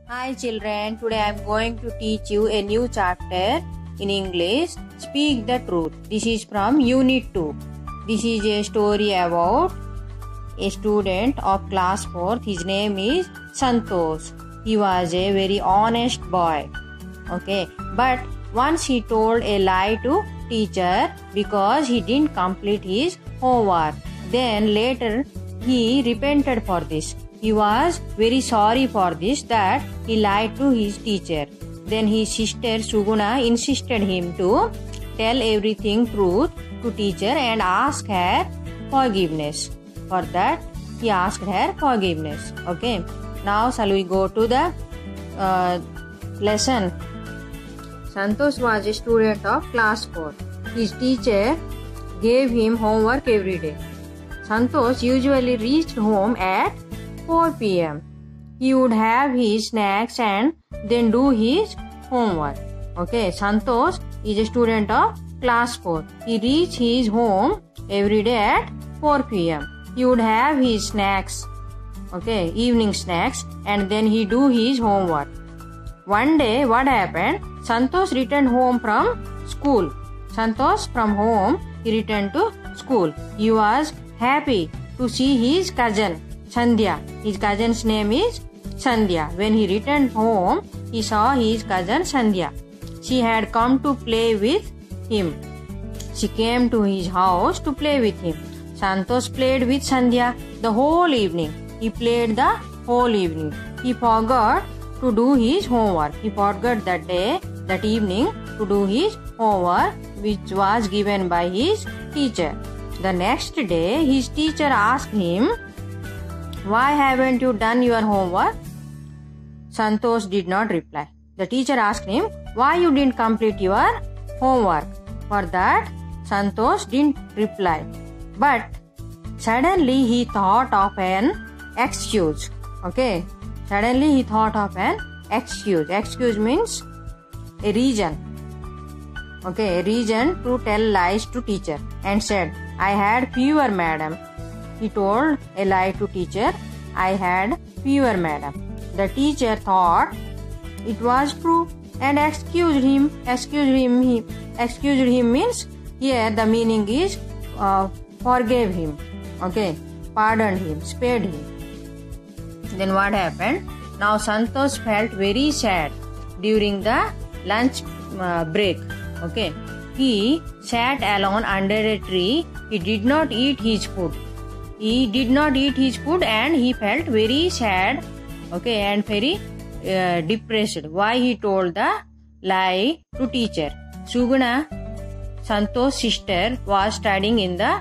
Hi children, today I am going to teach you a new chapter in English, Speak the Truth. This is from Unit 2. This is a story about a student of class 4th. His name is Santosh. He was a very honest boy. Okay, but once he told a lie to teacher because he didn't complete his homework. Then later he repented for this. He was very sorry for this, that he lied to his teacher. Then his sister Suguna insisted him to tell everything truth to teacher and ask her forgiveness. For that he asked her forgiveness. Okay. Now shall we go to the lesson. Santosh was a student of class 4. His teacher gave him homework every day. Santosh usually reached home at 4 p.m. He would have his snacks and then do his homework. Okay, Santosh is a student of class 4. He reached his home every day at 4 p.m. He would have his snacks, okay, evening snacks, and then he do his homework. One day, what happened? Santosh returned home from school. Santosh from home, he returned to school. He was happy to see his cousin Sandhya. His cousin's name is Sandhya. When he returned home, he saw his cousin Sandhya. She had come to play with him. She came to his house to play with him. Santosh played with Sandhya the whole evening. He played the whole evening. He forgot to do his homework. He forgot that evening to do his homework, which was given by his teacher. The next day, his teacher asked him, "Why haven't you done your homework?" Santosh did not reply. The teacher asked him, "Why you didn't complete your homework?" For that, Santosh didn't reply. But suddenly he thought of an excuse. Okay. Suddenly he thought of an excuse. Excuse means a reason. Okay, a reason to tell lies to teacher, and said, "I had fever, madam." He told a lie to teacher. "I had fever, madam." The teacher thought it was true and excused him. Excused him means here the meaning is forgave him. Okay, pardoned him, spared him. Then what happened? Now Santosh felt very sad during the lunch break. Okay, he sat alone under a tree. He did not eat his food. And he felt very sad, okay, and very depressed. Why he told the lie to teacher? Suguna, Santosh's sister, was studying in the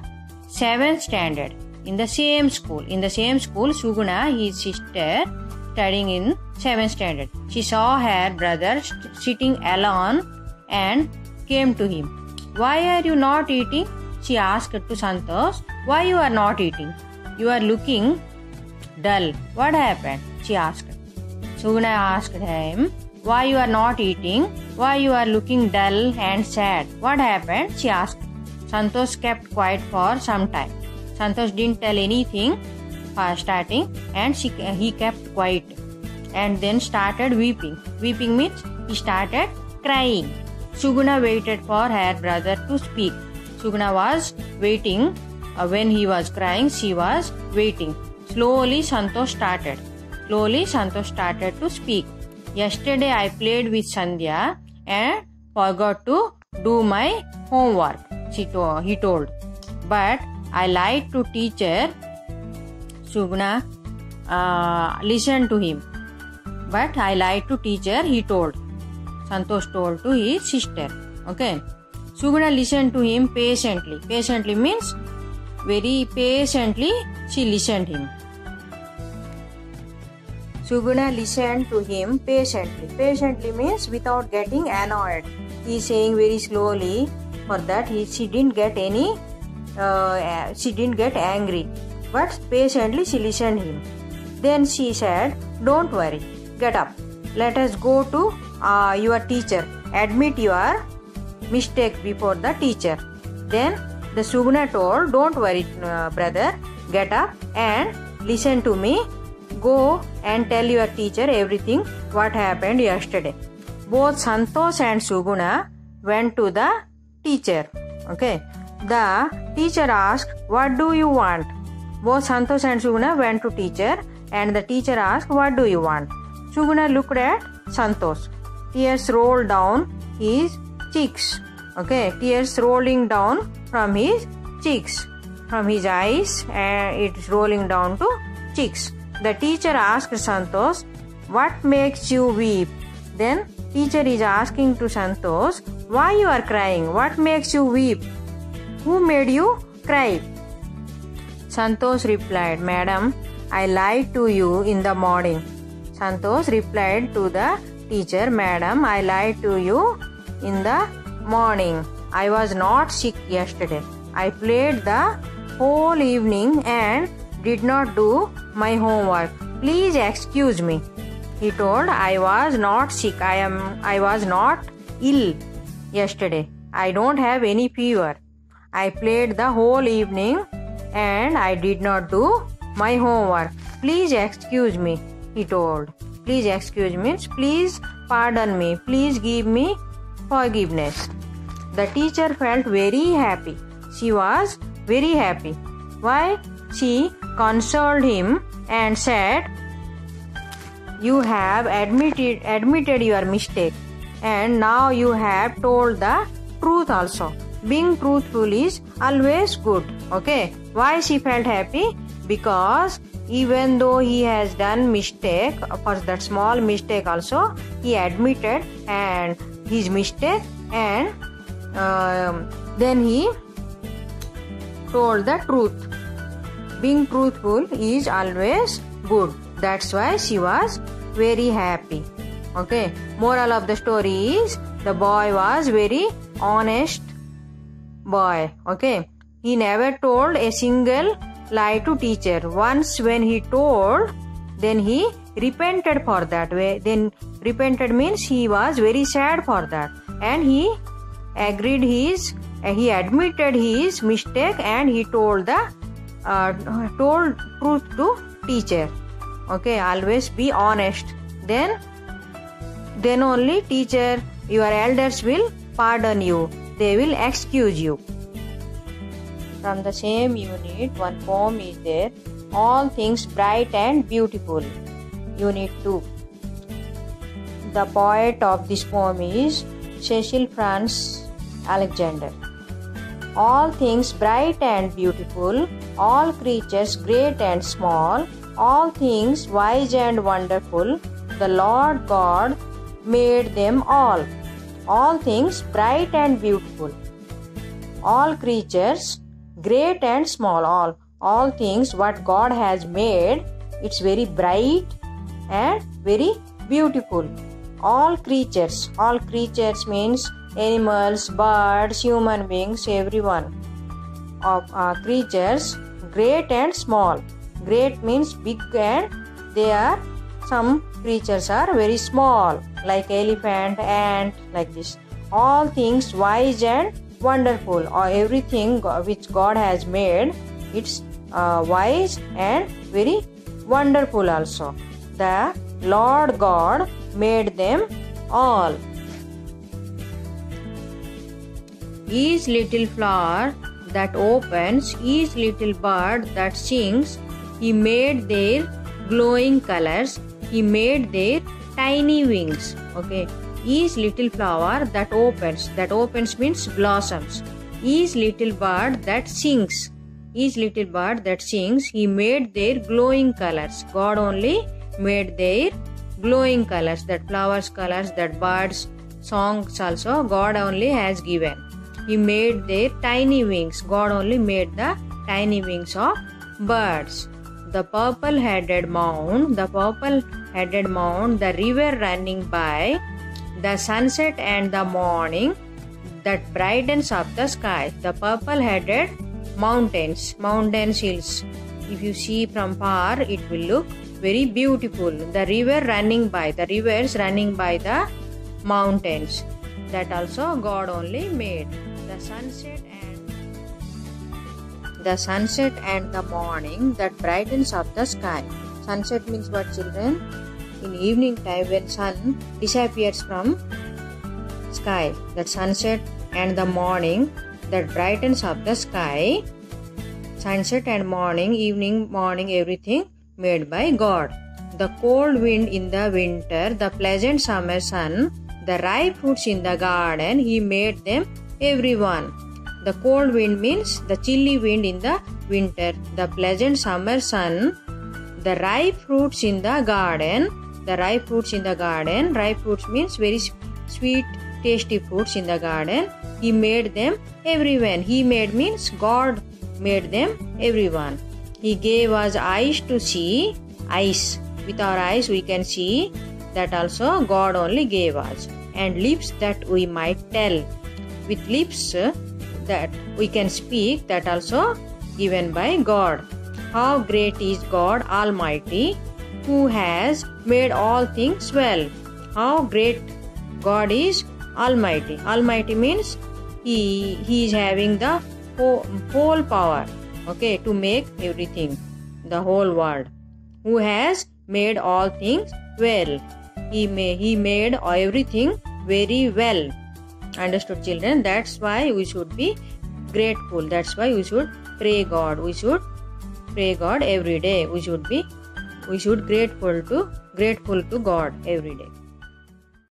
7th standard in the same school. Suguna, his sister, studying in 7th standard. She saw her brother sitting alone and came to him. "Why are you not eating?" she asked to Santosh. "Why you are not eating? You are looking dull. What happened?" she asked. Suguna asked him, "Why you are not eating? Why you are looking dull and sad? What happened?" she asked. Santosh kept quiet for some time. Santosh didn't tell anything starting, and he kept quiet and then started weeping. Weeping means he started crying. Suguna waited for her brother to speak. Suguna was waiting. When he was crying, she was waiting. Slowly Santosh started to speak. "Yesterday I played with Sandhya and forgot to do my homework," he told. "But I lied to teacher." Suguna listened to him. "But I lied to teacher," he told. Santosh told to his sister. Okay. Suguna listened to him patiently. Patiently means very patiently she listened him. Suguna listened to him patiently. Patiently means without getting annoyed. He is saying very slowly. For that she didn't get angry. But patiently she listened him. Then she said, "Don't worry. Get up. Let us go to your teacher. Admit your mistake before the teacher." Then the Suguna told, "Don't worry, brother. Get up and listen to me. Go and tell your teacher everything what happened yesterday. Both Santosh and Suguna went to the teacher. Okay. The teacher asked, "What do you want?" Both Santosh and Suguna went to teacher and the teacher asked, "What do you want?" Suguna looked at Santosh. Tears rolled down his cheeks. Okay, tears rolling down from his cheeks, from his eyes, and it's rolling down to cheeks. The teacher asked Santosh, "What makes you weep?" Then teacher is asking to Santosh, "Why you are crying? What makes you weep? Who made you cry?" Santosh replied, "Madam, I lied to you in the morning." Santosh replied to the teacher, "Madam, I lied to you in the morning. I was not sick yesterday. I played the whole evening and did not do my homework. Please excuse me." He told, "I was not sick. I was not ill yesterday. I don't have any fever. I played the whole evening and I did not do my homework. Please excuse me," he told. Please excuse means please pardon me. Please give me forgiveness. The teacher felt very happy. She was very happy. Why? She consoled him and said, "You have admitted your mistake and now you have told the truth also. Being truthful is always good." Okay. Why she felt happy? Because even though he has done mistake, for that small mistake also, he admitted and his mistake and then he told the truth. Being truthful is always good. That's why she was very happy. Okay. Moral of the story is the boy was very honest boy. Okay. He never told a single lie to teacher. Once when he told, then he repented for that way. Then repented means he was very sad for that. And he admitted his mistake and he told truth to teacher. Okay, always be honest. Then only teacher, your elders will pardon you. They will excuse you. From the same unit, one poem is there. All Things Bright and Beautiful. Unit 2. The poet of this poem is Cecil Franz Alexander. All things bright and beautiful, all creatures great and small, all things wise and wonderful, the Lord God made them all. All things bright and beautiful, all creatures great and small, all things what God has made, it's very bright and very beautiful. All creatures means animals, birds, human beings, everyone of creatures, great and small. Great means big and some creatures are very small, like elephant, ant, like this. All things wise and wonderful, or everything which God has made, it's wise and very wonderful also. The Lord God made them all. Each little flower that opens, each little bird that sings, He made their glowing colors, He made their tiny wings. Okay. Each little flower that opens means blossoms. Each little bird that sings, He made their glowing colors. God only made their glowing colors, that flowers colors, that birds songs also God only has given. He made their tiny wings. God only made the tiny wings of birds. The purple-headed mound, the river running by, the sunset and the morning that brightens up the sky. The purple-headed mountains, hills. If you see from far, it will look very beautiful. The rivers running by the mountains. That also God only made. The sunset and the morning that brightens up the sky. Sunset means what, children? In evening time when sun disappears from sky, that sunset and the morning that brightens up the sky. Sunset and morning, evening, morning, everything made by God. The cold wind in the winter, the pleasant summer sun, the ripe fruits in the garden, He made them everyone. The cold wind means the chilly wind in the winter, the pleasant summer sun, the ripe fruits in the garden. The ripe fruits in the garden, ripe fruits means very sweet, tasty fruits in the garden. He made them everyone. He made means God made them everyone. He gave us eyes to see. Eyes. With our eyes we can see. That also God only gave us. And lips that we might tell. With lips that we can speak. That also given by God. How great is God Almighty, who has made all things well. How great God is Almighty. Almighty means He is having the whole power, okay, to make everything, the whole world. Who has made all things well. He made everything very well. Understood, children? That's why we should be grateful. That's why we should pray God. We should pray God every day. We should grateful to God every day.